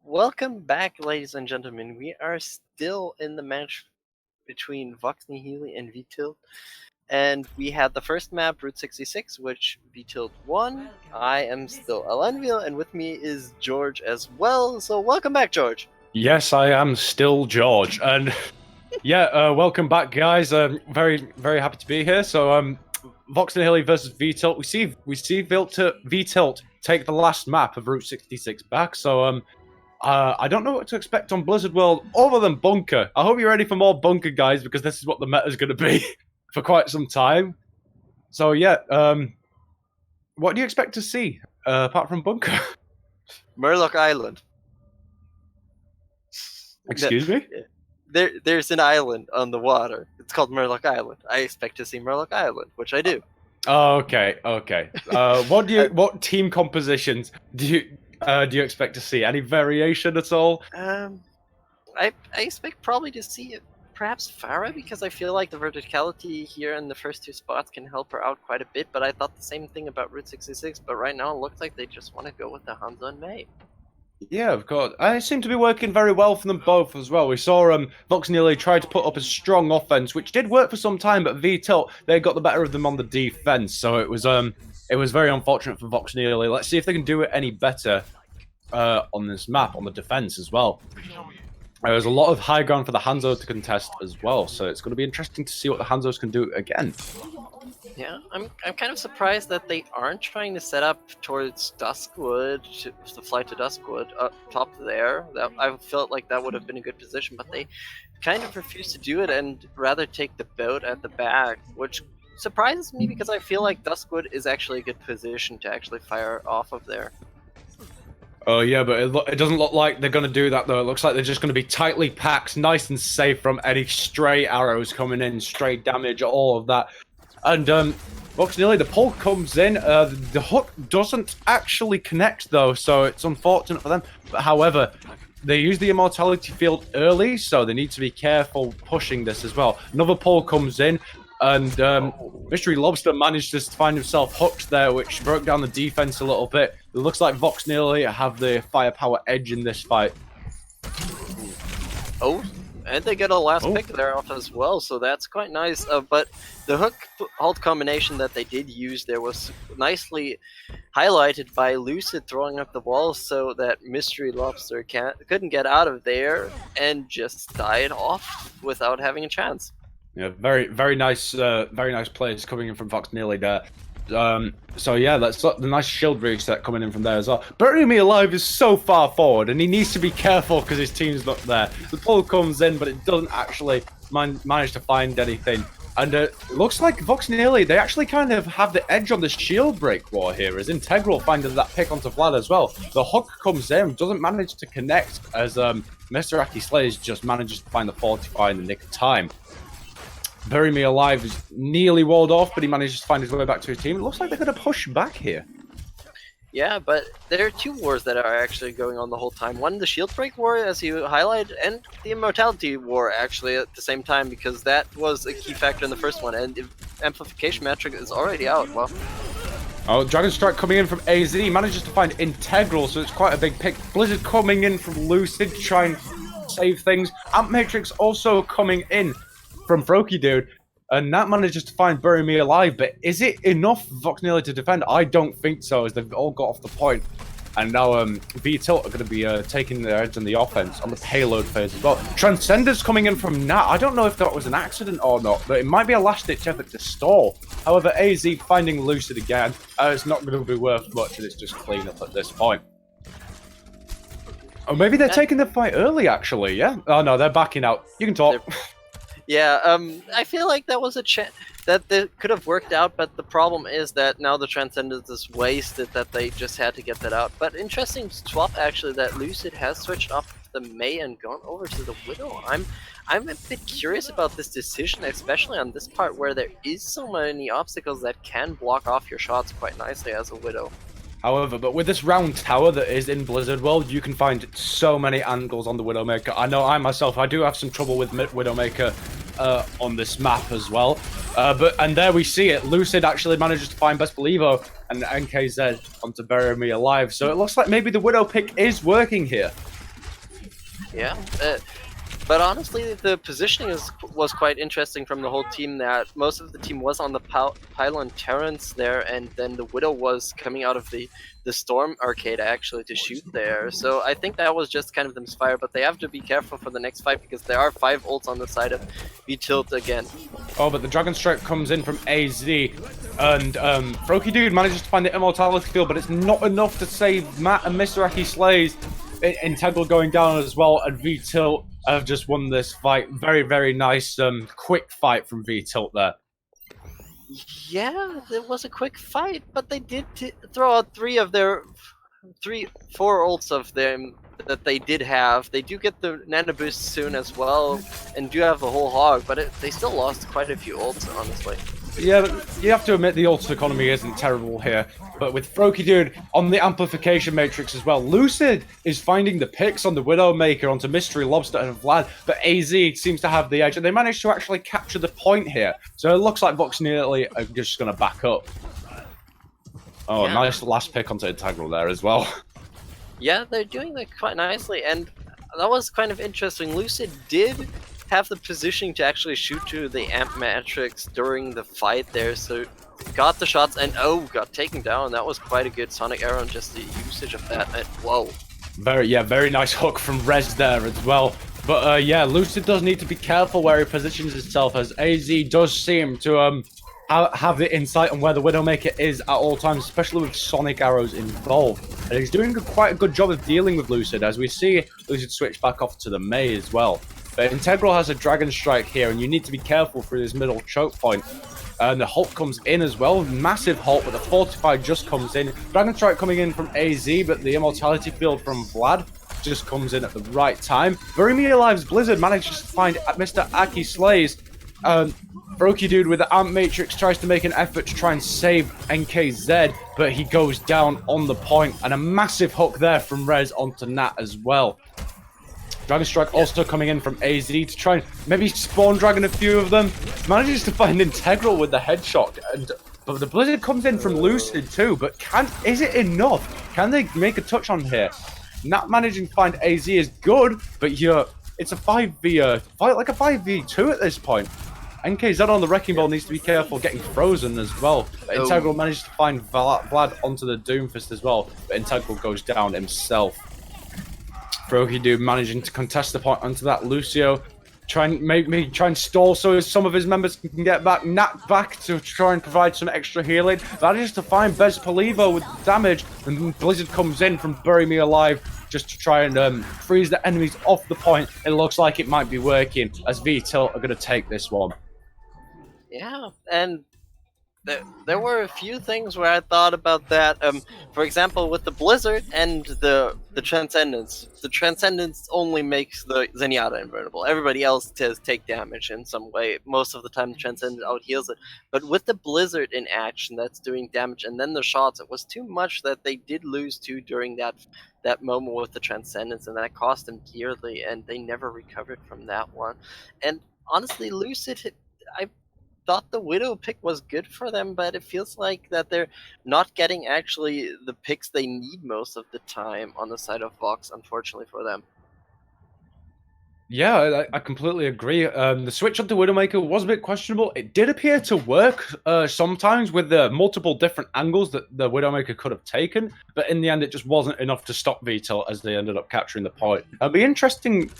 Welcome back, ladies and gentlemen. We are still in the match between Vox Nihili and VTILTE. And we had the first map, Route 66, which VTILTE won. I am still Alenvil, and with me is George as well. So welcome back, George. Yes, I am still George. And yeah, welcome back, guys. Very happy to be here. So Vox Nihili versus VTILTE. We see VTILTE take the last map of Route 66 back. So I don't know what to expect on Blizzard World other than Bunker. I hope you're ready for more Bunker, guys, because this is what the meta is going to be for quite some time. So yeah, what do you expect to see apart from Bunker? Murloc Island. Excuse me? There's an island on the water. It's called Murloc Island. I expect to see Murloc Island, which I do. Okay. What team compositions do you expect to see? Any variation at all? I expect probably to see perhaps Farah, because I feel like the verticality here in the first two spots can help her out quite a bit, but I thought the same thing about Route 66, but right now it looks like they just want to go with the Hanzo and Mei. Yeah, of course. It seemed to be working very well for them both as well. We saw Vox Nihili try to put up a strong offense, which did work for some time, but VTILTE, they got the better of them on the defense, so it was very unfortunate for Vox Nihili. Let's see if they can do it any better on this map, on the defense as well. There's a lot of high ground for the Hanzo to contest as well, so it's going to be interesting to see what the Hanzos can do again. Yeah, I'm kind of surprised that they aren't trying to set up towards Duskwood, to fly to Duskwood, up top there. I felt like that would have been a good position, but they kind of refuse to do it and rather take the boat at the back, which surprises me because I feel like Duskwood is actually a good position to actually fire off of there. Oh yeah, but it doesn't look like they're going to do that though. It looks like they're just going to be tightly packed, nice and safe from any stray arrows coming in, stray damage, all of that. And Vox Nihili, the pull comes in. The hook doesn't actually connect though, so it's unfortunate for them. But however, they use the immortality field early, so they need to be careful pushing this as well. Another pull comes in, and Mystery Lobster managed to find himself hooked there, which broke down the defense a little bit. It looks like Vox Nihili have the firepower edge in this fight. Oh, and they get a last pick there off as well, so that's quite nice. But the hook-ult combination that they did use there was nicely highlighted by Lucid throwing up the wall so that Mystery Lobster couldn't get out of there and just died off without having a chance. Yeah, very nice plays coming in from Vox Nihili there. So yeah, that's the nice shield reset coming in from there as well. Bury Me Alive is so far forward, and he needs to be careful because his team's not there. The pull comes in, but it doesn't actually manage to find anything. And it looks like Vox Nihili, they actually kind of have the edge on the shield break war here, as Integral finding that pick onto Vlad as well. The hook comes in, doesn't manage to connect, as Mr. Aki Slays just manages to find the fortify in the nick of time. Bury Me Alive is nearly walled off, but he manages to find his way back to his team. It looks like they're going to push back here. Yeah, but there are two wars that are actually going on the whole time. One, the Shield Break War, as you highlighted, and the Immortality War, actually, at the same time, because that was a key factor in the first one, and the Amplification metric is already out. Well, oh, Dragon Strike coming in from AZ, he manages to find Integral, so it's quite a big pick. Blizzard coming in from Lucid to try and save things. Amp Matrix also coming in from Froky Dude, and that manages to find Bury Me Alive, but is it enough for Vox Nihili to defend? I don't think so, as they've all got off the point. And now VTILTE are going to be taking their edge on the offense, on the payload phase as well. Transcender's coming in from Nat. I don't know if that was an accident or not, but it might be a last-ditch effort to stall. However, AZ finding Lucid again, it's not going to be worth much, and it's just clean up at this point. Or maybe they're taking the fight early, actually, yeah? Oh no, they're backing out. You can talk. Yeah, I feel like that was a chance that could have worked out, but the problem is that now the Transcendence is wasted, that they just had to get that out. But interesting swap, actually, that Lucid has switched off the Mei and gone over to the Widow. I'm a bit curious about this decision, especially on this part where there is so many obstacles that can block off your shots quite nicely as a Widow. However, but with this round tower that is in Blizzard World, you can find so many angles on the Widowmaker. I know I myself, I do have some trouble with Widowmaker on this map as well. And there we see it. Lucid actually manages to find Best Believo and NKZ onto Bury Me Alive. So it looks like maybe the Widow pick is working here. Yeah. But honestly, the positioning was quite interesting from the whole team. That most of the team was on the pylon Terrence there, and then the Widow was coming out of the Storm arcade actually to shoot there. So I think that was just kind of the misfire. But they have to be careful for the next fight because there are 5 ults on the side of VTILTE again. Oh, but the Dragon Strike comes in from AZ, and Froky Dude manages to find the Immortality Field, but it's not enough to save Matt and Mr. Aki Slays. Integral going down as well, and VTILTE have just won this fight. Very, very nice, quick fight from VTILTE there. Yeah, it was a quick fight, but they did throw out 4 ults of them that they did have. They do get the nano boost soon as well, and do have the whole hog, but they still lost quite a few ults, honestly. Yeah, but you have to admit the ult economy isn't terrible here. But with Froky Dude on the amplification matrix as well, Lucid is finding the picks on the Widowmaker onto Mystery Lobster and Vlad, but AZ seems to have the edge, and they managed to actually capture the point here. So it looks like Vox Nearly are just going to back up. Oh, yeah. Nice last pick onto Integral there as well. Yeah, they're doing that quite nicely, and that was kind of interesting. Lucid did have the positioning to actually shoot to the amp matrix during the fight there, so got the shots and got taken down. That was quite a good sonic arrow and just the usage of that. And whoa. Very nice hook from Rez there as well. But yeah, Lucid does need to be careful where he positions himself, as AZ does seem to have the insight on where the Widowmaker is at all times, especially with sonic arrows involved. And he's doing quite a good job of dealing with Lucid, as we see Lucid switch back off to the Mei as well. But Integral has a Dragon Strike here, and you need to be careful for his middle choke point. And the Hulk comes in as well, massive Hulk, but the Fortify just comes in. Dragon Strike coming in from AZ, but the Immortality Field from Vlad just comes in at the right time. Bury Me Alive's Blizzard manages to find Mr. Aki Slays. Froky Dude with the Amp Matrix tries to make an effort to try and save NKZ, but he goes down on the point, and a massive hook there from Rez onto Nat as well. Dragon Strike also coming in from AZ to try and maybe spawn dragon a few of them. Manages to find Integral with the headshot, but the Blizzard comes in from Lucid too, but is it enough? Can they make a touch on here? Nat managing to find AZ is good, but it's a 5v fight, like a 5v2 at this point. NKZ on the Wrecking Ball needs to be careful getting frozen as well. But Integral managed to find Vlad onto the Doomfist as well, but Integral goes down himself. Froky Dude managing to contest the point onto that Lucio. Try and stall so some of his members can get back. Nat back to try and provide some extra healing. Manages to find Bez Polivo with damage, and Blizzard comes in from Bury Me Alive just to try and freeze the enemies off the point. It looks like it might be working, as VTILTE are going to take this one. Yeah, and there were a few things where I thought about that. For example, with the Blizzard and the Transcendence. The Transcendence only makes the Zenyatta invertible. Everybody else does take damage in some way. Most of the time, the Transcendence out-heals it. But with the Blizzard in action that's doing damage, and then the shots, it was too much that they did lose to during that moment with the Transcendence, and that cost them dearly, and they never recovered from that one. And honestly, Lucid, I thought the Widow pick was good for them, but it feels like that they're not getting actually the picks they need most of the time on the side of Vox, unfortunately for them. Yeah, I completely agree. The switch onto Widowmaker was a bit questionable. It did appear to work sometimes with the multiple different angles that the Widowmaker could have taken, but in the end it just wasn't enough to stop VTILTE as they ended up capturing the point. It'll be interesting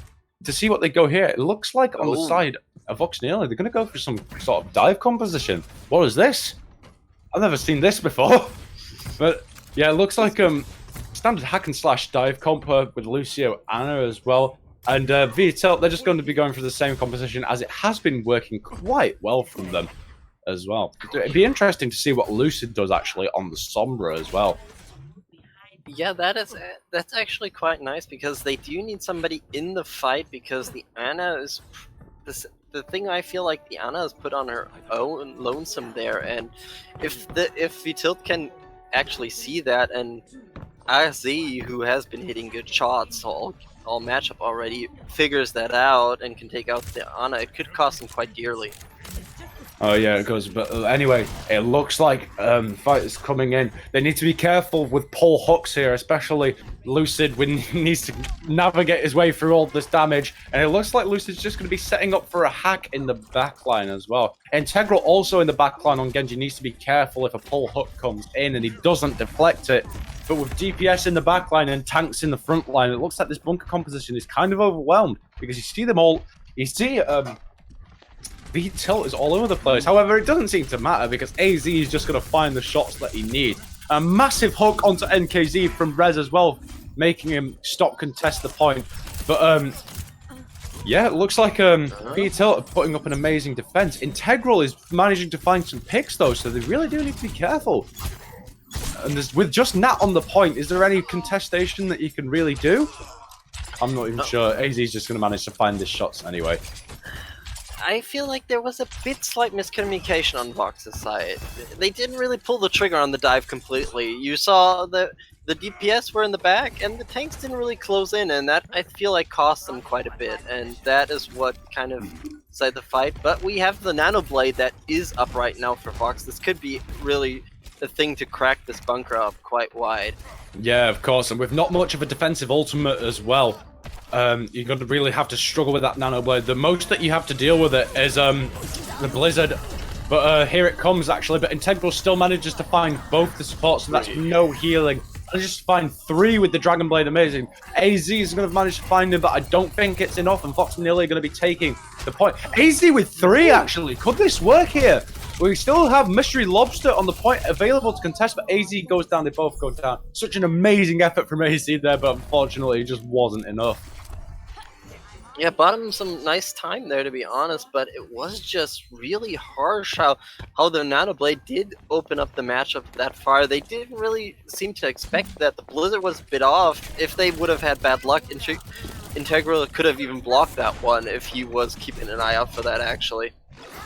to see what they go here. It looks like on the side of Vox Nearly, they're going to go for some sort of dive composition. What is this? I've never seen this before. But yeah, it looks like standard hack and slash dive comp with Lucio Anna as well. And VTILTE, they're just going to be going for the same composition, as it has been working quite well from them as well. It'd be interesting to see what Lucid does actually on the Sombra as well. Yeah, that's actually quite nice, because they do need somebody in the fight, because the Ana is the thing I feel like the Ana is put on her own lonesome there, and if VTILTE can actually see that, and AZ, who has been hitting good shots all matchup already, figures that out and can take out the Ana, it could cost them quite dearly. Oh yeah, it goes. But anyway, it looks like fighters coming in. They need to be careful with pull hooks here, especially Lucid when he needs to navigate his way through all this damage. And it looks like Lucid's just going to be setting up for a hack in the backline as well. Integral also in the backline on Genji needs to be careful if a pull hook comes in and he doesn't deflect it. But with DPS in the backline and tanks in the front line, it looks like this bunker composition is kind of overwhelmed because you see them all. You see VTILTE is all over the place. However, it doesn't seem to matter because AZ is just going to find the shots that he needs. A massive hook onto NKZ from Rez as well, making him stop contest the point. But yeah, it looks like VTILTE are putting up an amazing defense. Integral is managing to find some picks though, so they really do need to be careful. And with just Nat on the point, is there any contestation that you can really do? I'm not even sure. AZ is just going to manage to find his shots anyway. I feel like there was a slight miscommunication on Vox's side. They didn't really pull the trigger on the dive completely. You saw the DPS were in the back, and the tanks didn't really close in, and that, I feel like, cost them quite a bit, and that is what kind of decided the fight. But we have the Nano Blade that is up right now for Vox. This could be really the thing to crack this bunker up quite wide. Yeah, of course, and with not much of a defensive ultimate as well. You're going to really have to struggle with that Nano Blade. The most that you have to deal with it is the Blizzard. But here it comes, actually. But Integral still manages to find both the supports, and that's no healing. Manages to find 3 with the Dragon Blade. Amazing. AZ is going to manage to find him, but I don't think it's enough. And Fox and Nihili are going to be taking the point. AZ with 3, actually. Could this work here? We still have Mystery Lobster on the point available to contest, but AZ goes down. They both go down. Such an amazing effort from AZ there, but unfortunately, it just wasn't enough. Yeah, bought him some nice time there, to be honest, but it was just really harsh how the Nano Blade did open up the matchup that far. They didn't really seem to expect that. The Blizzard was a bit off. If they would have had bad luck, Integral could have even blocked that one if he was keeping an eye out for that, actually.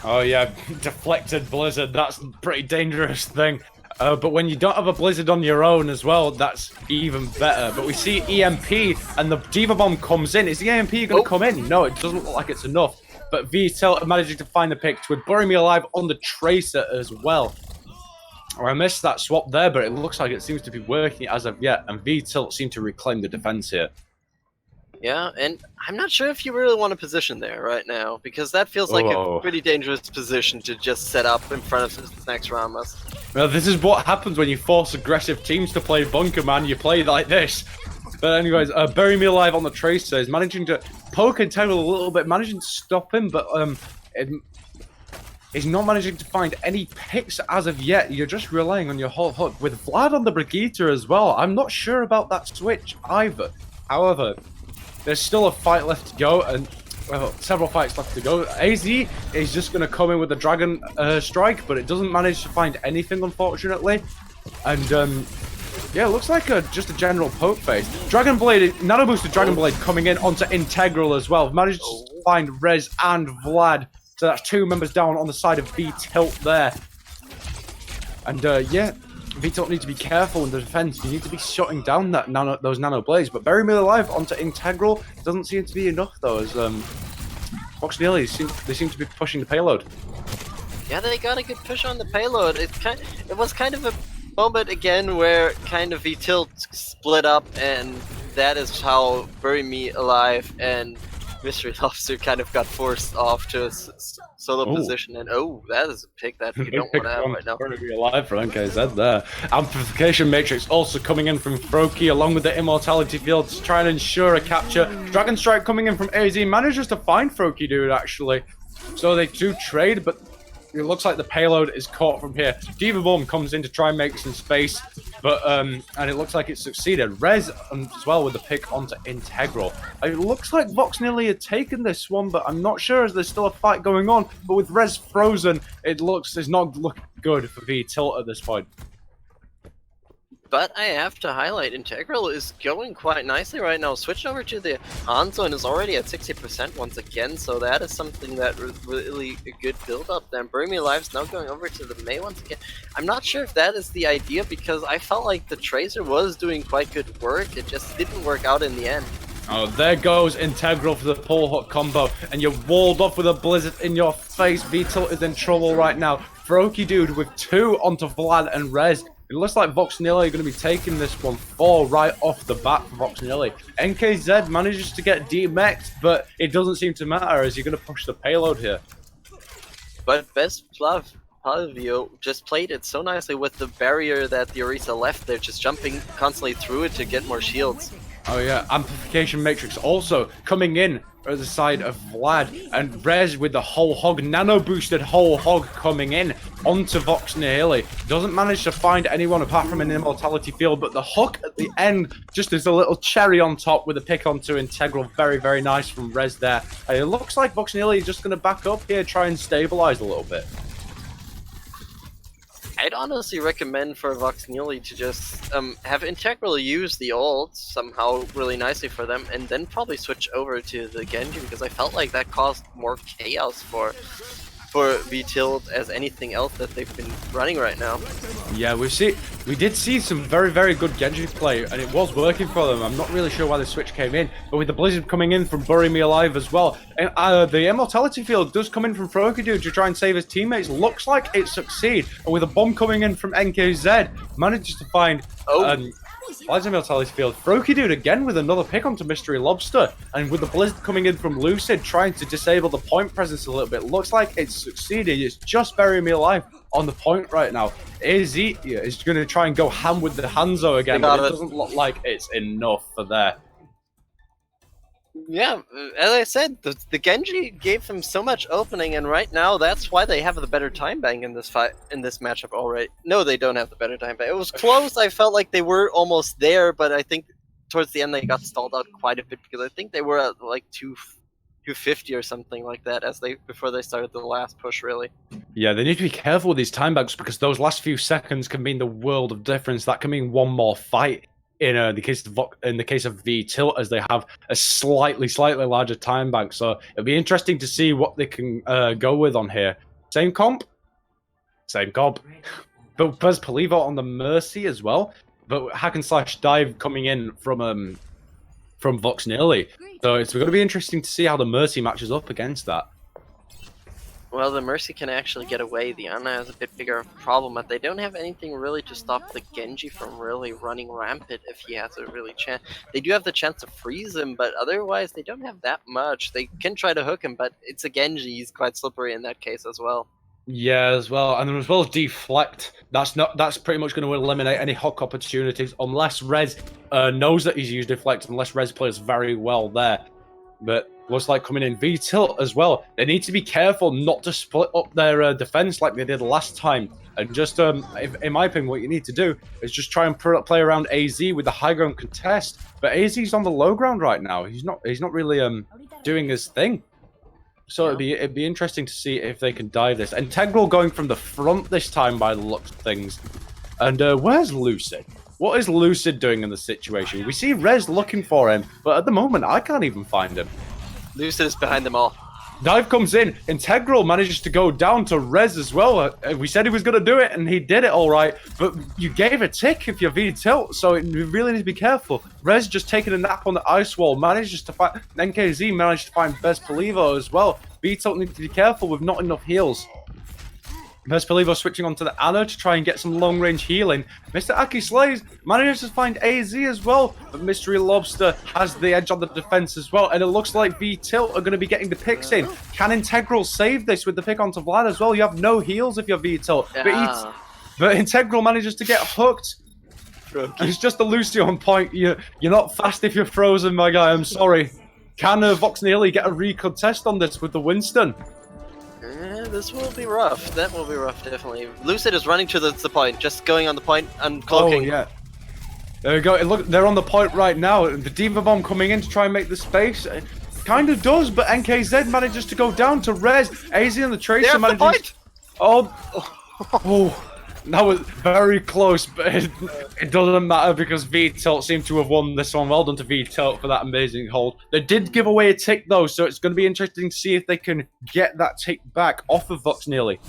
Oh yeah, deflected Blizzard, that's a pretty dangerous thing. But when you don't have a Blizzard on your own as well, that's even better. But we see EMP, and the Diva Bomb comes in. Is the EMP going to come in? No, it doesn't look like it's enough. But VTILTE are managing to find the pick with Bury Me Alive on the Tracer as well. Or I missed that swap there, but it looks like it seems to be working as of yet. And VTILTE seem to reclaim the defense here. Yeah, and I'm not sure if you really want to position there right now, because that feels like a pretty dangerous position to just set up in front of his next Ramos. Well, this is what happens when you force aggressive teams to play bunker, man. You play like this. But anyways, Bury Me Alive on the Tracer is managing to poke Integral a little bit, managing to stop him, but he's not managing to find any picks as of yet. You're just relying on your whole hook. With Vlad on the Brigitte as well, I'm not sure about that switch either. However, there's still a fight left to go, and several fights left to go. AZ is just going to come in with the Dragon Strike, but it doesn't manage to find anything, unfortunately. And yeah, it looks like just a general poke phase. Dragon Blade, Nano Boosted Dragon Blade coming in onto Integral as well. Managed to find Rez and Vlad. So that's 2 members down on the side of VTILTE there. And yeah, VTILTE need to be careful in the defense. You need to be shutting down that those Nano Blades. But Bury Me Alive onto Integral doesn't seem to be enough though, as Fox and Nihili they seem to be pushing the payload. Yeah, they got a good push on the payload. It was kind of a moment again where kind of VTILTE split up, and that is how Bury Me Alive and Mystery Lobster kind of got forced off to a solo position, and that is a pick that you don't want to have right now. Bury Me Alive for NKZ there. Amplification Matrix also coming in from Froki along with the Immortality Field to try and ensure a capture. Dragon Strike coming in from AZ manages to find Froki dude actually. So they do trade, but it looks like the payload is caught from here. Diva Bomb comes in to try and make some space, but and it looks like it succeeded. Rez as well with the pick onto Integral. It looks like Vox Nihili had taken this one, but I'm not sure as there's still a fight going on. But with Rez frozen, it's not looking good for VTILTE at this point. But I have to highlight, Integral is going quite nicely right now. Switched over to the Hanzo and is already at 60% once again, so that is something that really a good build-up there. Bury Me Alive's now going over to the Mei once again. I'm not sure if that is the idea, because I felt like the Tracer was doing quite good work. It just didn't work out in the end. Oh, there goes Integral for the pull hook combo, and you're walled off with a blizzard in your face. VTILTE is in trouble right now. Froky Dude with 2 onto Vlad and Rez. It looks like Vox Nihili are going to be taking this one 4 right off the bat for Vox Nihili. NKZ manages to get demexed, but it doesn't seem to matter as you're going to push the payload here. But Best Plavio just played it so nicely with the barrier that the Orisa left there, just jumping constantly through it to get more shields. Oh yeah, Amplification Matrix also coming in at the side of Vlad, and Rez with the whole hog, nano boosted whole hog coming in onto Vox Nihili. Doesn't manage to find anyone apart from an immortality field, but the hook at the end just is a little cherry on top with a pick onto Integral. Very, very nice from Rez there. And it looks like Vox Nihili is just going to back up here, try and stabilize a little bit. I'd honestly recommend for Vox Nihili to just have Integral use the ult somehow really nicely for them, and then probably switch over to the Genji, because I felt like that caused more chaos for VTILTE as anything else that they've been running right now. Yeah, we did see some very, very good Genji play, and it was working for them. I'm not really sure why the switch came in, but with the Blizzard coming in from Bury Me Alive as well, and the Immortality Field does come in from Froky Dude to try and save his teammates. Looks like it succeeds, and with a bomb coming in from NKZ, manages to find Blizzard Immortality Field. Froky Dude again with another pick onto Mystery Lobster, and with the Blizzard coming in from Lucid, trying to disable the point presence a little bit. Looks like it's succeeded. It's just Bury Me Alive on the point right now. AZ is going to try and go ham with the Hanzo again, but it doesn't look like it's enough for there. Yeah, as I said, the Genji gave them so much opening, and right now that's why they have the better time bank in this matchup already. No, they don't have the better time bank. It was close. I felt like they were almost there, but I think towards the end they got stalled out quite a bit, because I think they were at like 250 or something like that before they started the last push, really. Yeah, they need to be careful with these time banks, because those last few seconds can mean the world of difference. That can mean one more fight. In the case of VTILTE, as they have a slightly larger time bank, so it'll be interesting to see what they can go with on here. Same comp, but Buzz Polivo on the Mercy as well. But hack and slash dive coming in from Vox Nihili, so it's going to be interesting to see how the Mercy matches up against that. Well, the Mercy can actually get away. The Ana has a bit bigger problem, but they don't have anything really to stop the Genji from really running rampant if he has a really chance. They do have the chance to freeze him, but otherwise they don't have that much. They can try to hook him, but it's a Genji. He's quite slippery in that case as well. Yeah, as well, and then as well as deflect. That's pretty much going to eliminate any hook opportunities unless Rez knows that he's used deflect. Unless Rez plays very well there, but. Looks like coming in VTILTE as well. They need to be careful not to split up their defense like they did last time. And just, in my opinion, what you need to do is just try and play around AZ with the high ground contest. But AZ's on the low ground right now. He's not really doing his thing. So it'd be interesting to see if they can dive this. Integral going from the front this time by the looks of things. And where's Lucid? What is Lucid doing in the situation? We see Rez looking for him, but at the moment I can't even find him. Lucid is behind them all. Dive comes in. Integral manages to go down to Rez as well. We said he was going to do it, and he did it all right. But you gave a tick if you're VTILTE, so you really need to be careful. Rez just taking a nap on the ice wall. Manages to find... NKZ managed to find Best Polivo as well. VTILTE need to be careful with not enough heals. Best Polivo switching onto the Ana to try and get some long-range healing. Mr. Aki Slays manages to find AZ as well, but Mystery Lobster has the edge on the defense as well, and it looks like VTILTE are going to be getting the picks in. Can Integral save this with the pick onto Vlad as well? You have no heals if you're VTILTE, but Integral manages to get hooked. It's just a Lucio on point. You're not fast if you're frozen, my guy. I'm sorry. Can Vox Nihili get a recontest on this with the Winston? This will be rough. That will be rough, definitely. Lucid is running to the point, just going on the point and cloaking. Oh, yeah. There we go. Look, they're on the point right now. The Diva Bomb coming in to try and make the space. It kind of does, but NKZ manages to go down to Rez. AZ and the Tracer manages... The point! Oh, that was very close, but it doesn't matter because VTILTE seemed to have won this one. Well done to VTILTE for that amazing hold. They did give away a tick though, so it's going to be interesting to see if they can get that tick back off of Vox Nihili.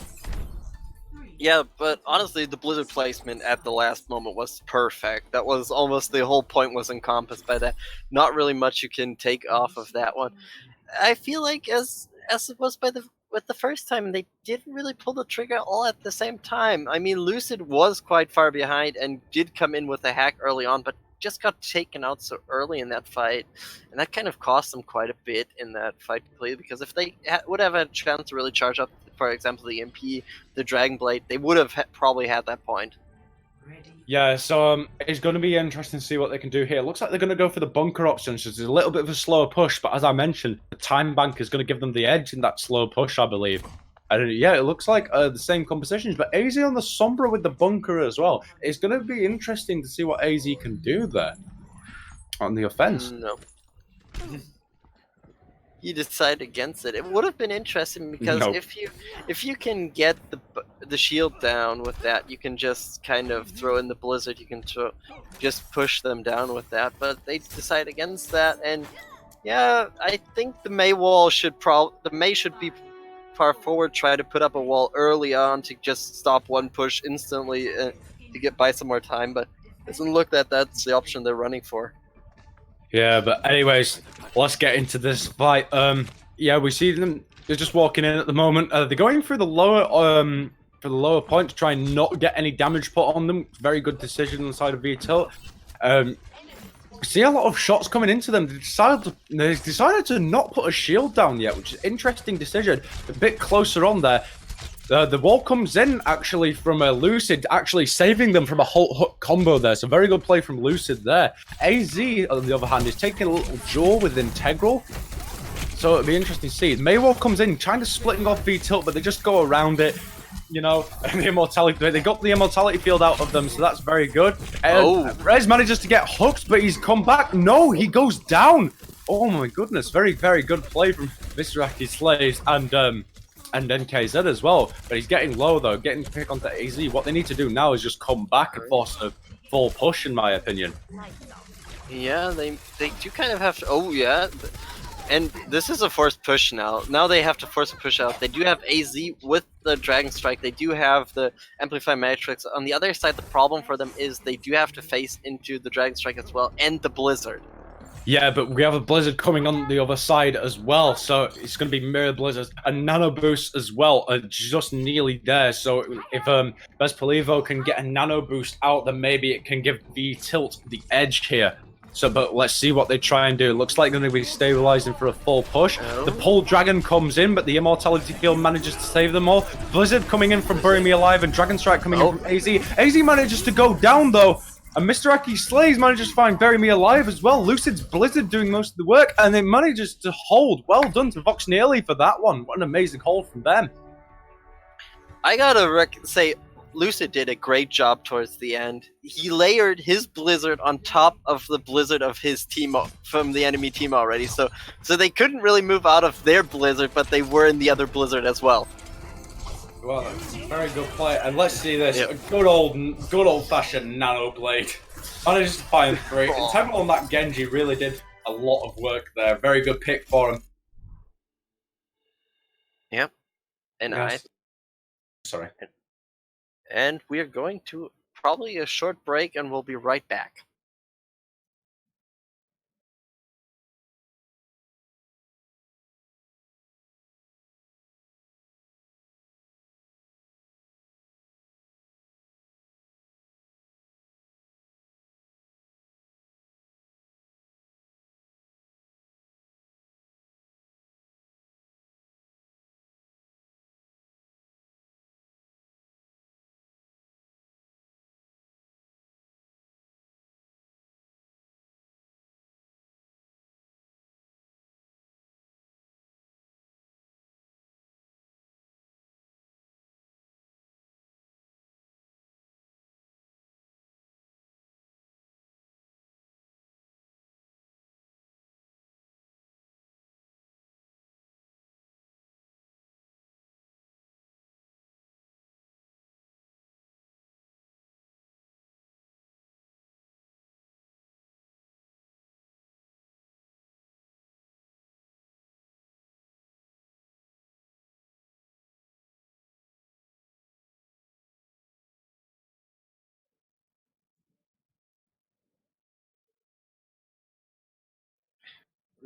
Yeah, but honestly, the blizzard placement at the last moment was perfect. That was almost the whole point was encompassed by that. Not really much you can take off of that one. I feel like as it was by the with the first time, they didn't really pull the trigger all at the same time. I mean, Lucid was quite far behind and did come in with a hack early on, but just got taken out so early in that fight, and that kind of cost them quite a bit in that fight completely. Because if they would have had a chance to really charge up, for example, the MP, the Dragon Blade, they would have probably had that point. Yeah, so it's going to be interesting to see what they can do here. It looks like they're going to go for the bunker option, so it's a little bit of a slower push, but as I mentioned, the time bank is going to give them the edge in that slow push, I believe. And yeah, it looks like the same compositions, but AZ on the Sombra with the bunker as well. It's going to be interesting to see what AZ can do there on the offense. No. You decide against it. It would have been interesting because No. if you can get the shield down with that, you can just kind of throw in the blizzard. You can just push them down with that. But they decide against that, and yeah, I think the Mei wall should be far forward. Try to put up a wall early on to just stop one push instantly to get by some more time. But it doesn't look that that's the option they're running for. Yeah, but anyways, let's get into this fight. Yeah, we see them. They're just walking in at the moment. They're going for the lower point to try and not get any damage put on them. Very good decision on the side of VTILTE. We see a lot of shots coming into them. They decided to not put a shield down yet, which is an interesting decision. A bit closer on there. The wall comes in actually from a Lucid, actually saving them from a Halt Hook combo there. So very good play from Lucid there. AZ, on the other hand, is taking a little jaw with Integral. So it'll be interesting to see. Maywall comes in, trying to splitting off VTILTE, but they just go around it. You know, and the immortality. They got the immortality field out of them, so that's very good. Rez manages to get hooked, but he's come back. No, he goes down. Oh my goodness, very, very good play from Mr. Aki Slaves and NKZ as well. But he's getting low though, getting pick onto AZ. What they need to do now is just come back and force a full push, in my opinion. Yeah, they do kind of have to. Oh yeah. And this is a forced push now. Now they have to force a push out. They do have AZ with the Dragon Strike. They do have the Amplify Matrix. On the other side, the problem for them is they do have to face into the Dragon Strike as well and the Blizzard. Yeah, but we have a Blizzard coming on the other side as well, so it's going to be Mirror Blizzards and Nano Boost as well are just nearly there. So if Vespolivo can get a Nano Boost out, then maybe it can give VTILTE the edge here. So, but let's see what they try and do. It looks like they're going to be stabilizing for a full push. The Pole Dragon comes in, but the Immortality Field manages to save them all. Blizzard coming in from Bury Me Alive and Dragon Strike coming in from AZ. AZ manages to go down, though. And Mr. Aki Slays manages to find Bury Me Alive as well. Lucid's Blizzard doing most of the work, and it manages to hold. Well done to Vox Nihili for that one. What an amazing hold from them. I gotta say, Lucid did a great job towards the end. He layered his Blizzard on top of the Blizzard of his team from the enemy team already, so they couldn't really move out of their Blizzard, but they were in the other Blizzard as well. Well, very good play, and let's see this. Yep. Good old-fashioned Nano Blade. Manages to find 3. And Temple on that Genji really did a lot of work there. Very good pick for him. Yep. And yes. Sorry. And we are going to probably a short break, and we'll be right back.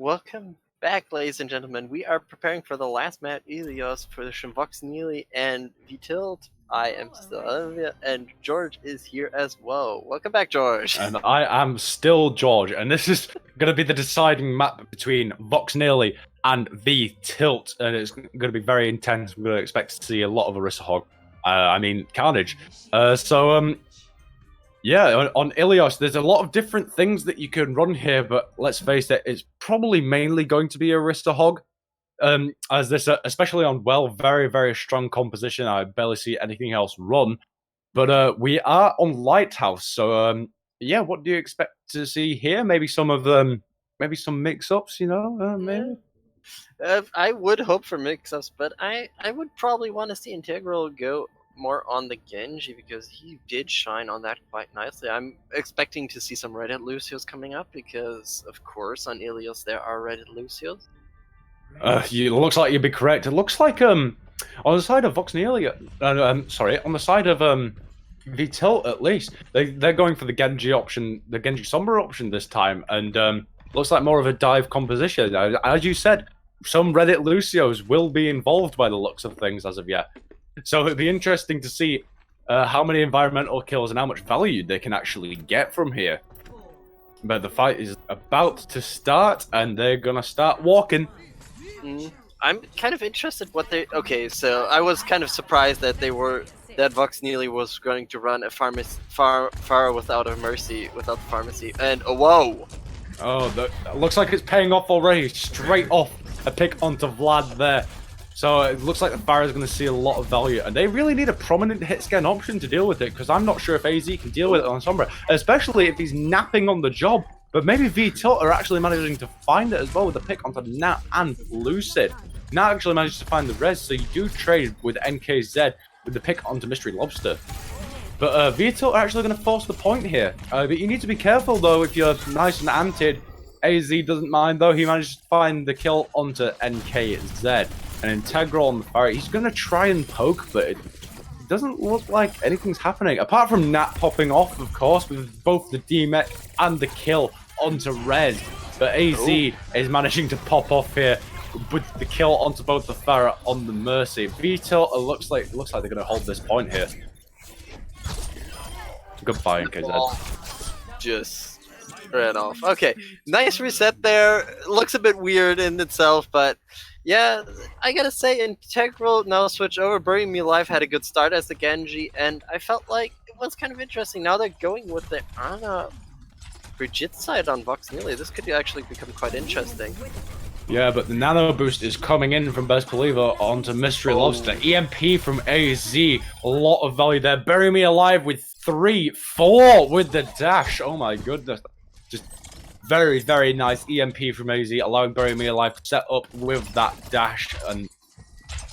Welcome back, ladies and gentlemen. We are preparing for the last match, Ilios, for the Vox Nihili and VTILTE. I am still Alenvil, and George is here as well. Welcome back, George. And I am still George, and this is going to be the deciding map between Vox Nihili and VTILTE, and it's going to be very intense. We're going to expect to see a lot of Orisa Hog. Carnage. Yeah, on Ilios, there's a lot of different things that you can run here, but let's face it, it's probably mainly going to be Orisa Hog. As this, especially on very, very strong composition, I barely see anything else run. But we are on Lighthouse, so yeah, what do you expect to see here? Maybe some of maybe some mix-ups, you know, maybe. I would hope for mix-ups, but I would probably want to see Integral go more on the Genji because he did shine on that quite nicely. I'm expecting to see some Reddit Lucios coming up because, of course, on Ilios there are Reddit Lucios. It looks like you'd be correct. It looks like on the side of Vox Nihili, sorry, on the side of VTILTE at least, they're going for the Genji option, the Genji Sombra option this time, and looks like more of a dive composition. As you said, some Reddit Lucios will be involved by the looks of things as of yet. So it'd be interesting to see how many environmental kills and how much value they can actually get from here. But the fight is about to start, and they're gonna start walking. I'm kind of interested what they. Okay, so I was kind of surprised that that Vox Nihili was going to run a Pharah without a Mercy, without the pharmacy, and whoa! Oh, that looks like it's paying off already. Straight off a pick onto Vlad there. So it looks like the Pharah is going to see a lot of value, and they really need a prominent hit scan option to deal with it, because I'm not sure if AZ can deal with it on Sombra, especially if he's napping on the job. But maybe VTILTE are actually managing to find it as well with a pick onto Nat and Lucid. Nat actually managed to find the res, so you do trade with NKZ with the pick onto Mystery Lobster. But VTILTE are actually going to force the point here. But you need to be careful, though, if you're nice and anted. AZ doesn't mind, though. He managed to find the kill onto NKZ. An Integral on the Pharah. He's going to try and poke, but it doesn't look like anything's happening. Apart from Nat popping off, of course, with both the DMEC and the kill onto Res. But AZ is managing to pop off here with the kill onto both the Pharah on the Mercy. VTILTE looks like they're going to hold this point here. Goodbye, NKZ. Just ran off. Okay, nice reset there. Looks a bit weird in itself, but yeah, I gotta say, Integral now switch over. Burying Me Alive had a good start as the Genji, and I felt like it was kind of interesting. Now they're going with the Ana Brigitte side on Vox Nihili. This could actually become quite interesting. Yeah, but the nano boost is coming in from Best Believer onto Mystery Lobster. EMP from AZ, a lot of value there. Bury Me Alive with 3-4 with the dash. Oh my goodness. Just very, very nice EMP from AZ, allowing Bury Me Alive to set up with that dash. And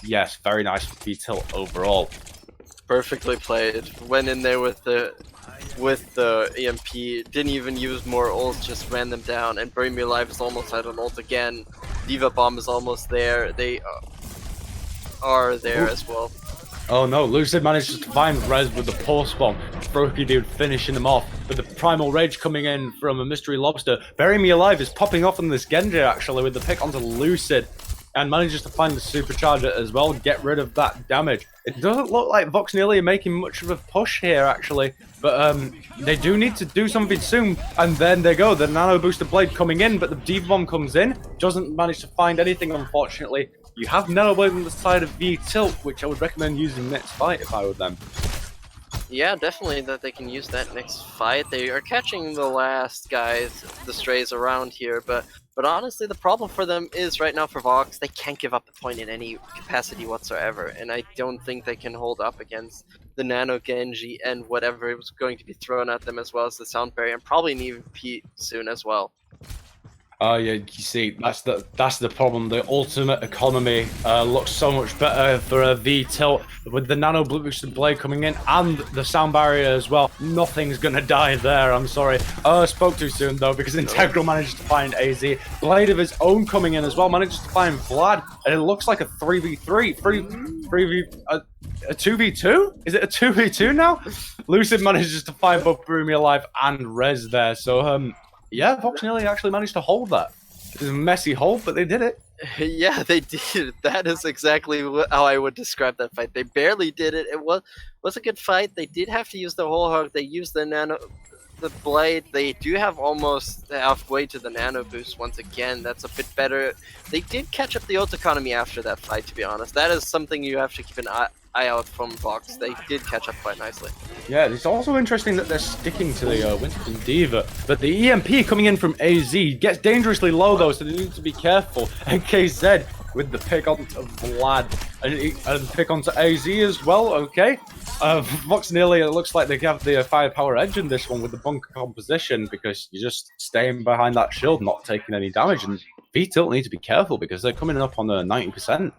yes, very nice for VTILTE overall. Perfectly played. Went in there with the EMP. Didn't even use more ults, just ran them down. And Bury Me Alive is almost at an ult again. Diva Bomb is almost there. They are there as well. Oh no, Lucid manages to find Res with the Pulse Bomb. Brokey dude finishing them off. With the Primal Rage coming in from a Mystery Lobster. Bury Me Alive is popping off on this Genji actually with the pick onto Lucid. And manages to find the Supercharger as well, get rid of that damage. It doesn't look like Vox Nihili are making much of a push here actually. But they do need to do something soon. And then they go, the Nano Booster Blade coming in, but the Diva Bomb comes in. Doesn't manage to find anything unfortunately. You have Nano Blade on the side of VTILTE, which I would recommend using next fight if I were them. Yeah, definitely that they can use that next fight. They are catching the last guys, the strays around here, but honestly the problem for them is right now for Vox, they can't give up the point in any capacity whatsoever, and I don't think they can hold up against the Nano Genji and whatever was going to be thrown at them, as well as the Sound Barrier, and probably an EVP soon as well. Oh yeah, you see, that's the problem. The ultimate economy looks so much better for a VTILTE with the Nano Boosted Blade coming in and the Sound Barrier as well. Nothing's gonna die there, I'm sorry. I spoke too soon though, because Integral managed to find AZ. Blade of his own coming in as well, manages to find Vlad, and it looks like a 3v3, a 2v2? Is it a 2v2 now? Lucid manages to find both Bury Me Alive and Res there, so yeah, Vox Nihili actually managed to hold that. It's a messy hole, but they did it. Yeah, they did. That is exactly how I would describe that fight. They barely did it. It was a good fight. They did have to use the whole hug. They used the blade. They do have almost halfway to the nano boost once again. That's a bit better. They did catch up the ult economy after that fight, to be honest. That is something you have to keep an eye out from Vox. They did catch up quite nicely. Yeah, it's also interesting that they're sticking to the Winston Diva, but the EMP coming in from AZ gets dangerously low though, so they need to be careful. And KZ with the pick onto Vlad and pick onto AZ as well. Okay, Vox Nihili, it looks like they have the firepower edge in this one with the bunker composition because you're just staying behind that shield, not taking any damage. And VTILTE need to be careful because they're coming up on 90%.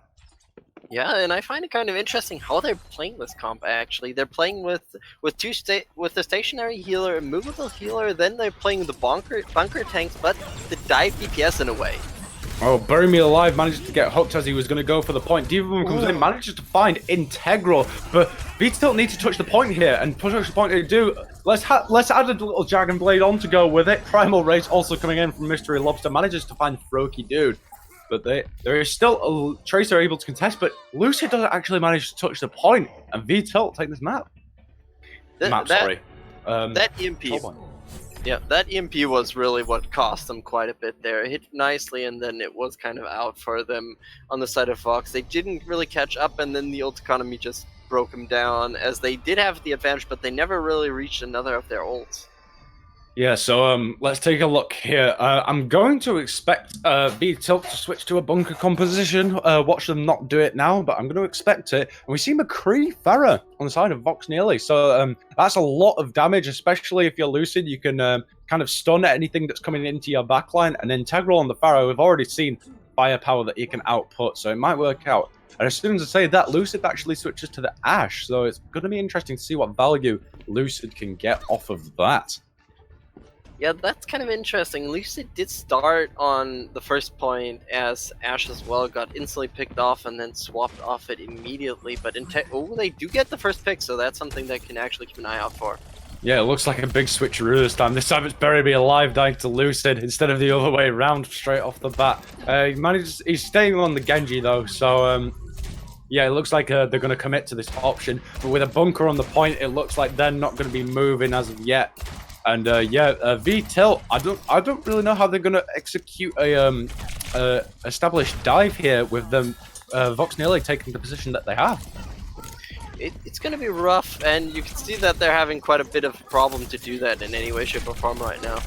Yeah, and I find it kind of interesting how they're playing this comp. Actually, they're playing with the stationary healer, a movable healer. Then they're playing the bunker tanks, but the dive DPS in a way. Oh, Bury Me Alive manages to get hooked as he was going to go for the point. Diva Bomb comes in, manages to find Integral, but VTILTE need to touch the point here, and touch the point they do. Let's add a little Dragon Blade on to go with it. Primal Rage also coming in from Mystery Lobster, manages to find Froakie Dude. But there is still a Tracer able to contest, but Lucid doesn't actually manage to touch the point, and VTILTE take this map. Sorry. That EMP. Yeah, that EMP was really what cost them quite a bit there. It hit nicely, and then it was kind of out for them on the side of Vox. They didn't really catch up, and then the ult economy just broke them down, as they did have the advantage, but they never really reached another of their ults. Yeah, so let's take a look here. I'm going to expect VTILTE to switch to a bunker composition. Watch them not do it now, but I'm going to expect it. And we see McCree Farah on the side of Vox Nihili. So that's a lot of damage, especially if you're Lucid. You can kind of stun anything that's coming into your backline. And Integral on the Farah, we've already seen firepower that he can output, so it might work out. And as soon as I say that, Lucid actually switches to the Ash. So it's going to be interesting to see what value Lucid can get off of that. Yeah, that's kind of interesting. Lucid did start on the first point as Ash as well got instantly picked off and then swapped off it immediately. But they do get the first pick, so that's something that can actually keep an eye out for. Yeah, it looks like a big switcheroo this time. This time it's Bury Me Alive dying to Lucid instead of the other way around straight off the bat. He's staying on the Genji though, so yeah, it looks like they're going to commit to this option. But with a bunker on the point, it looks like they're not going to be moving as of yet. And VTILTE, I don't really know how they're gonna execute a established dive here with them Vox Nihili taking the position that they have. It's gonna be rough, and you can see that they're having quite a bit of a problem to do that in any way, shape, or form right now.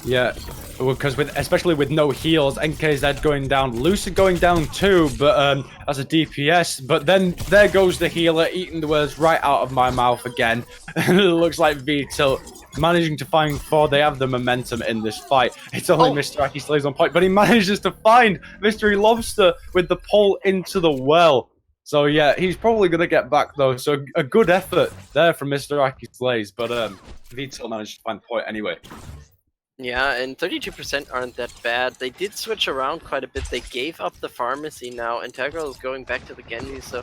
Yeah, because especially with no heals, NKZ going down, Lucid going down too, but as a DPS. But then there goes the healer, eating the words right out of my mouth again. And it looks like VTILTE managing to find 4. They have the momentum in this fight. It's only Mr. Aki stays on point, but he manages to find Mystery Lobster with the pull into the well. So yeah, he's probably going to get back though. So a good effort there from Mr. Aki Slays, but VTILTE managed to find the point anyway. Yeah, and 32% aren't that bad. They did switch around quite a bit. They gave up the pharmacy now. Integral is going back to the Genji, so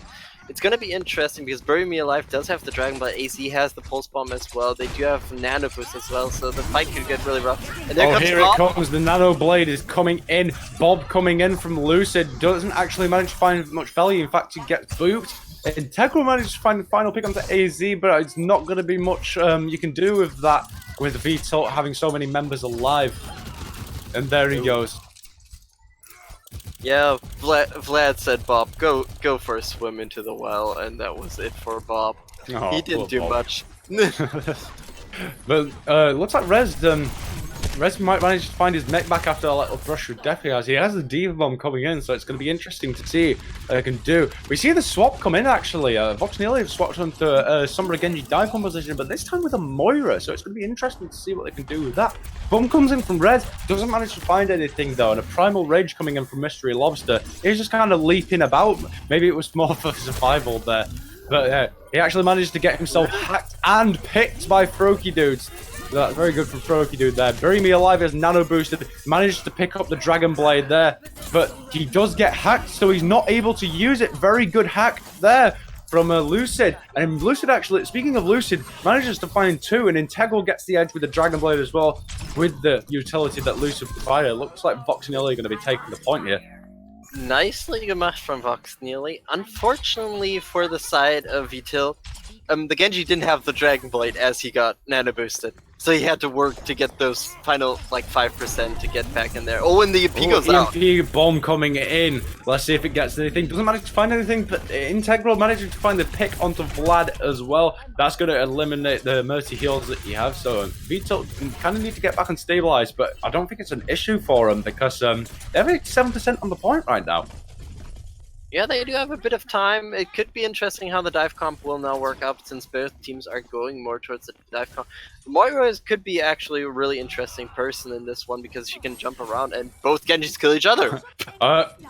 it's going to be interesting because Bury Me Alive does have the Dragon Blade. AZ has the Pulse Bomb as well. They do have Nano Boost as well, so the fight could get really rough. And there here it comes. The Nano Blade is coming in. Bob coming in from Lucid doesn't actually manage to find much value. In fact, he gets booped. Integral managed to find the final pick onto AZ, but it's not going to be much you can do with that, with VTILTE having so many members alive. And there he goes. Yeah, Vlad said, Bob, go for a swim into the well, and that was it for Bob. Oh, he didn't do much. But looks like Rez might manage to find his mech back after a little brush with Deathly as he has the Diva Bomb coming in, so it's going to be interesting to see what they can do. We see the swap come in actually. Vox Nihili have swapped onto Sombra Genji dive composition, but this time with a Moira, so it's going to be interesting to see what they can do with that. Bomb comes in from Rez, doesn't manage to find anything though, and a Primal Rage coming in from Mystery Lobster. He's just kind of leaping about. Maybe it was more for survival there. But he actually managed to get himself hacked and picked by Froakie Dudes. That's very good from Froakie Dude there. Bury Me Alive is nano boosted, managed to pick up the Dragon Blade there, but he does get hacked, so he's not able to use it. Very good hack there. from Lucid. And Lucid actually, speaking of Lucid, manages to find 2, and Integral gets the edge with the Dragon Blade as well, with the utility that Lucid provided. It looks like Vox Nihili are going to be taking the point here. Nicely gemacht from Vox Nihili. Unfortunately for the side of VTILTE, the Genji didn't have the Dragon Blade as he got nano boosted. So he had to work to get those final, like, 5% to get back in there. Oh, and the EP goes out. EMP bomb coming in. Let's see if it gets anything. Doesn't manage to find anything, but Integral managing to find the pick onto Vlad as well. That's going to eliminate the Mercy heals that you have. So VTILTE kind of need to get back and stabilize, but I don't think it's an issue for them because they're 87% on the point right now. Yeah, they do have a bit of time. It could be interesting how the dive comp will now work out since both teams are going more towards the dive comp. Moira could be actually a really interesting person in this one because she can jump around and both Genjis kill each other.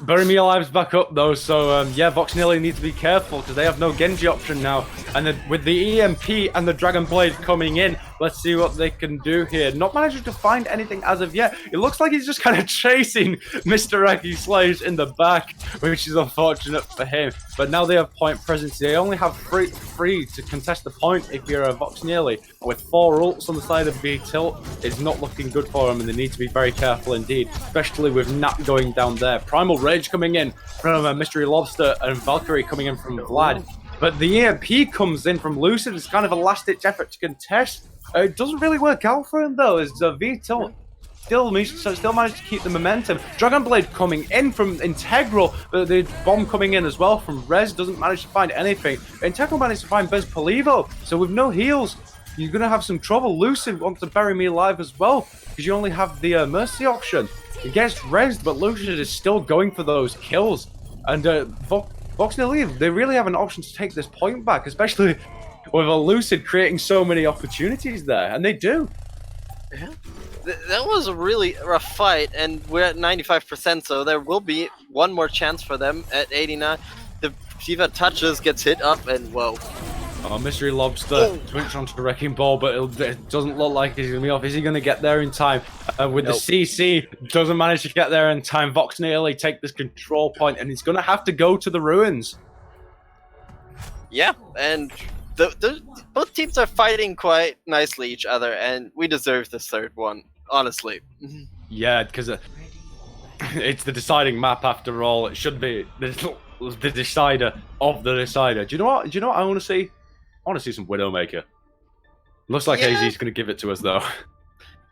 Bury Me Alive's back up though, so yeah, Vox Nihili need to be careful because they have no Genji option now. And with the EMP and the Dragon Blade coming in, let's see what they can do here. Not managing to find anything as of yet. It looks like he's just kind of chasing Mr. Eki Slaves in the back, which is unfortunate for him. But now they have point presence. They only have free to contest the point if you're a Vox Nihili. With 4 ults on the side of VTILTE, it's not looking good for them, and they need to be very careful indeed, especially with Nat going down there. Primal Rage coming in from Mystery Lobster and Valkyrie coming in from Vlad. But the EMP comes in from Lucid. It's kind of a last-ditch effort to contest. It doesn't really work out for him though, as VTILTE still managed to keep the momentum. Dragon Blade coming in from Integral, the bomb coming in as well from Rez doesn't manage to find anything. Integral managed to find Bez Polivo, so with no heals, you're going to have some trouble. Lucid wants to bury me alive as well, because you only have the Mercy option. He gets Rez, but Lucid is still going for those kills. And Vox Nihili, they really have an option to take this point back, especially with a Lucid creating so many opportunities there, and they do. Yeah. That was a really rough fight, and we're at 95%, so there will be one more chance for them at 89. The Shiva touches, gets hit up, and whoa. Oh, Mystery Lobster switch onto Wrecking Ball, but it doesn't look like he's going to be off. Is he going to get there in time? With the CC, doesn't manage to get there in time. Vox Nihili take this control point, and he's going to have to go to the ruins. Yeah, and both teams are fighting quite nicely each other, and we deserve this third one, honestly. Yeah, because it's the deciding map after all. It should be the decider of the decider. Do you know what? I want to see? I want to see some Widowmaker. Looks like AZ's going to give it to us, though.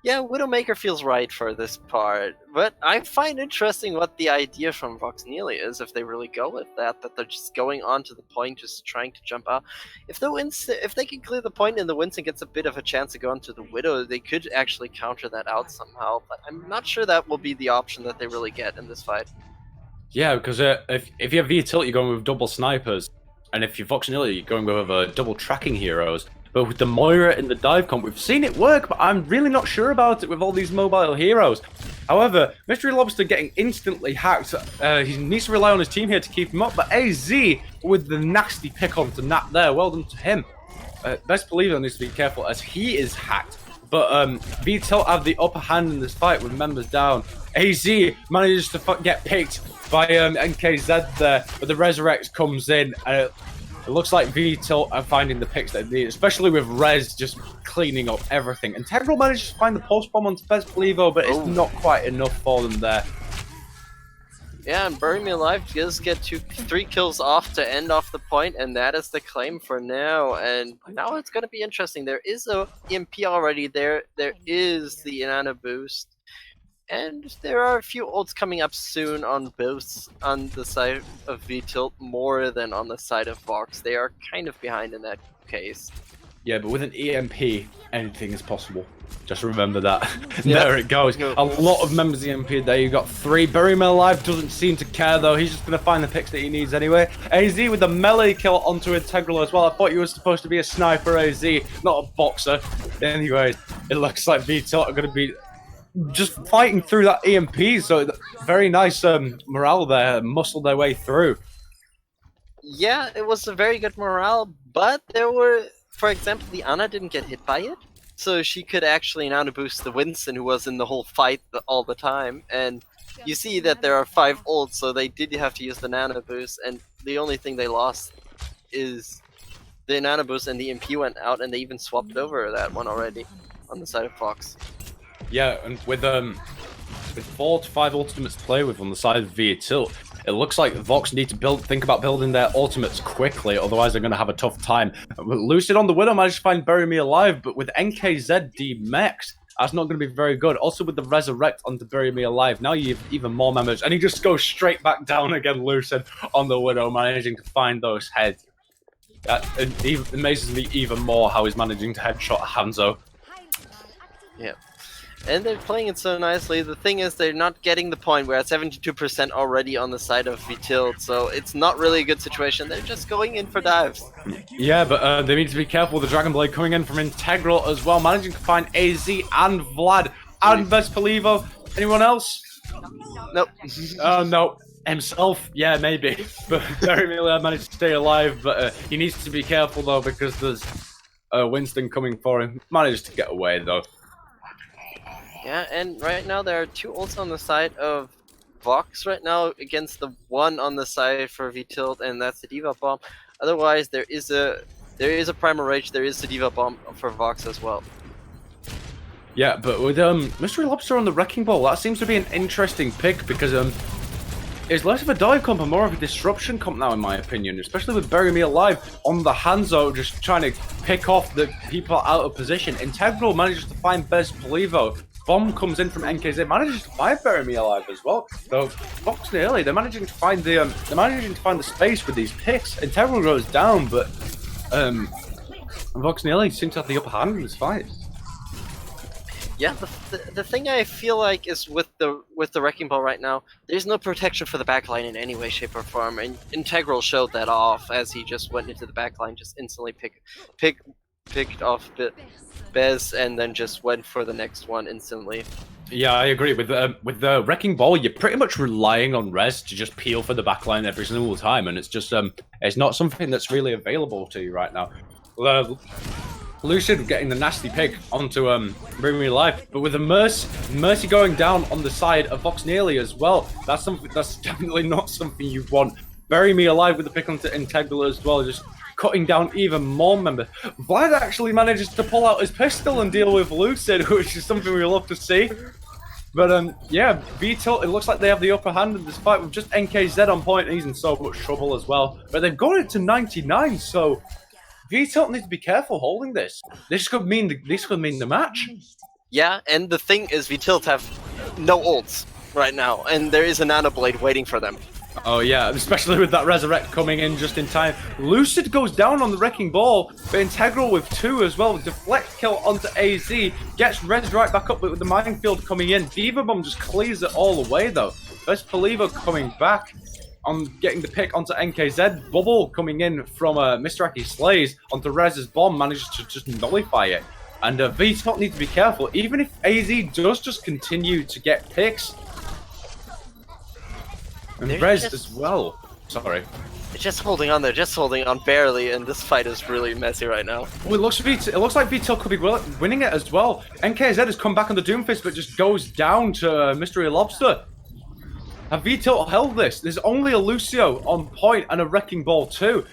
Yeah, Widowmaker feels right for this part, but I find interesting what the idea from Vox Nihili is if they really go with that they're just going on to the point, just trying to jump out. If they can clear the point and the Winston gets a bit of a chance to go onto the Widow, they could actually counter that out somehow, but I'm not sure that will be the option that they really get in this fight. Yeah, because if you have VTILTE, you're going with double snipers, and if you're Vox Nihili, you're going with double tracking heroes. But with the Moira in the dive comp, we've seen it work, but I'm really not sure about it with all these mobile heroes. However, Mystery Lobster getting instantly hacked. He needs to rely on his team here to keep him up, but AZ with the nasty pick onto Nat there. Well done to him. Best Believer needs to be careful as he is hacked. But VTILTE have the upper hand in this fight with members down. AZ manages to get picked by NKZ there, but the Resurrect comes in, and it looks like VTILTE are finding the picks they need, especially with Rez just cleaning up everything. Integral manages to find the post bomb onto Best Believo, but it's not quite enough for them there. Yeah, and Bury Me Alive does get 3 kills off to end off the point, and that is the claim for now. And now it's going to be interesting. There is a EMP already there. There is the Nano boost. And there are a few ults coming up soon on both on the side of VTILTE more than on the side of Vox. They are kind of behind in that case. Yeah, but with an EMP, anything is possible. Just remember that. There it goes. A lot of members of EMP there. You've got 3. Bury Me Alive doesn't seem to care though. He's just going to find the picks that he needs anyway. AZ with the melee kill onto Integral as well. I thought you were supposed to be a sniper, AZ, not a boxer. Anyways, it looks like VTILTE are going to be just fighting through that EMP, so very nice morale there, muscled their way through. Yeah, it was a very good morale, but there were, for example, the Ana didn't get hit by it, so she could actually nano boost the Winston, who was in the whole fight all the time, and you see that there are 5 ults, so they did have to use the nano boost, and the only thing they lost is the Nana boost, and the MP went out, and they even swapped over that one already on the side of Fox. Yeah, and with 4 to 5 ultimates to play with on the side of VTILTE, it looks like Vox need to think about building their ultimates quickly, otherwise they're going to have a tough time. Lucid on the Widow managed to find Bury Me Alive, but with NKZ demexed, that's not going to be very good. Also with the Resurrect onto Bury Me Alive, now you have even more members, and he just goes straight back down again, Lucid on the Widow, managing to find those heads. It amazes me even more how he's managing to headshot Hanzo. Yeah. And they're playing it so nicely. The thing is, they're not getting the point. We're at 72% already on the side of VTILTE, so it's not really a good situation. They're just going in for dives. Yeah, but they need to be careful with the Dragon Blade coming in from Integral as well, managing to find AZ and Vlad and Vespalivo. Anyone else? Nope. Oh, no. Himself? Yeah, maybe. But Bury Me Alive managed to stay alive, but he needs to be careful, though, because there's Winston coming for him. Managed to get away, though. Yeah, and right now there are 2 ults on the side of Vox right now against the 1 on the side for VTILTE, and that's the D.Va Bomb. Otherwise, there is a Primal Rage, there is the D.Va Bomb for Vox as well. Yeah, but with Mystery Lobster on the Wrecking Ball, that seems to be an interesting pick because it's less of a dive comp and more of a disruption comp now, in my opinion, especially with Bury Me Alive on the Hanzo, just trying to pick off the people out of position. Integral manages to find Vespalivo. Bomb comes in from NKZ, manages to find Bury Me Alive as well. So Vox Nihili, they're managing to find the space with these picks. Integral goes down, but Vox Nihili seems to have the upper hand in this fight. Yeah, the thing I feel like is with the Wrecking Ball right now, there's no protection for the backline in any way, shape, or form, and Integral showed that off as he just went into the backline, just instantly picked off Bez, and then just went for the next one instantly. Yeah, I agree. With the Wrecking Ball, you're pretty much relying on Rez to just peel for the backline every single time, and it's just it's not something that's really available to you right now. Lucid getting the nasty pick onto Bury Me Alive, but with the Mercy going down on the side of Vox Nihili as well, that's definitely not something you want. Bury Me Alive with the pick onto Integral as well, just cutting down even more members. Vlad actually manages to pull out his pistol and deal with Lucid, which is something we love to see. But yeah, VTILTE, it looks like they have the upper hand in this fight with just NKZ on point, and he's in so much trouble as well. But they've got it to 99, so VTILTE needs to be careful holding this. This could mean the match. Yeah, and the thing is, VTILTE have no ults right now, and there is a Nano Blade waiting for them. Oh yeah, especially with that Resurrect coming in just in time. Lucid goes down on the Wrecking Ball, but Integral with 2 as well. Deflect kill onto AZ, gets Rez right back up with the minefield coming in. D.Va Bomb just clears it all away though. Vespalivo coming back on getting the pick onto NKZ. Bubble coming in from Mr. Aki Slays onto Rez's bomb, manages to just nullify it. And VTILTE need to be careful, even if AZ does just continue to get picks. And Rez as well. Sorry. They're just holding on, barely, and this fight is really messy right now. Well, it looks like VTILTE could be winning it as well. NKZ has come back on the Doomfist, but just goes down to Mystery Lobster. Have VTILTE held this? There's only a Lucio on point and a Wrecking Ball too.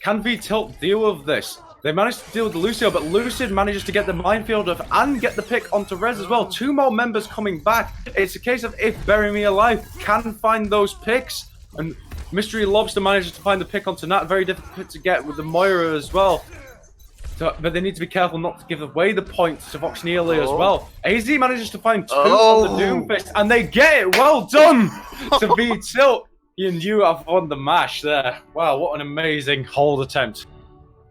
Can VTILTE deal with this? They managed to deal with the Lucio, but Lucid manages to get the minefield of and get the pick onto Rez as well. 2 more members coming back. It's a case of if Bury Me Alive can find those picks, and Mystery Lobster manages to find the pick onto Nat. Very difficult to get with the Moira as well. So, but they need to be careful not to give away the points to Vox Nihili as well. AZ manages to find 2 on the Doomfist, and they get it. Well done to VTILTE. And you have won the match there. Wow, what an amazing hold attempt.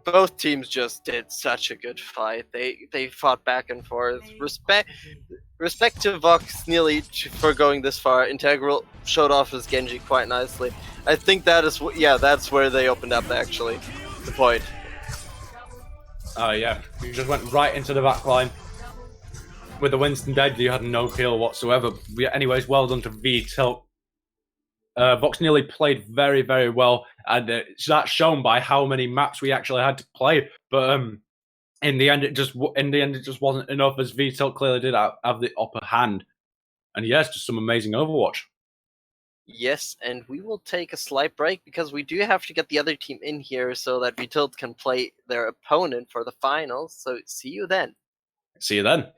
Both teams just did such a good fight. They fought back and forth. Respect to Vox Nihili for going this far. Integral showed off his Genji quite nicely. I think that's where they opened up actually. The point. Oh yeah, you just went right into the back line. With the Winston dead, you had no peel whatsoever. Anyways, well done to VTILTE. Vox Nihili played very, very well, and that's shown by how many maps we actually had to play. But in the end, it just wasn't enough, as VTILTE clearly did have the upper hand. And yes, just some amazing Overwatch. Yes, and we will take a slight break because we do have to get the other team in here so that VTILTE can play their opponent for the finals. So see you then. See you then.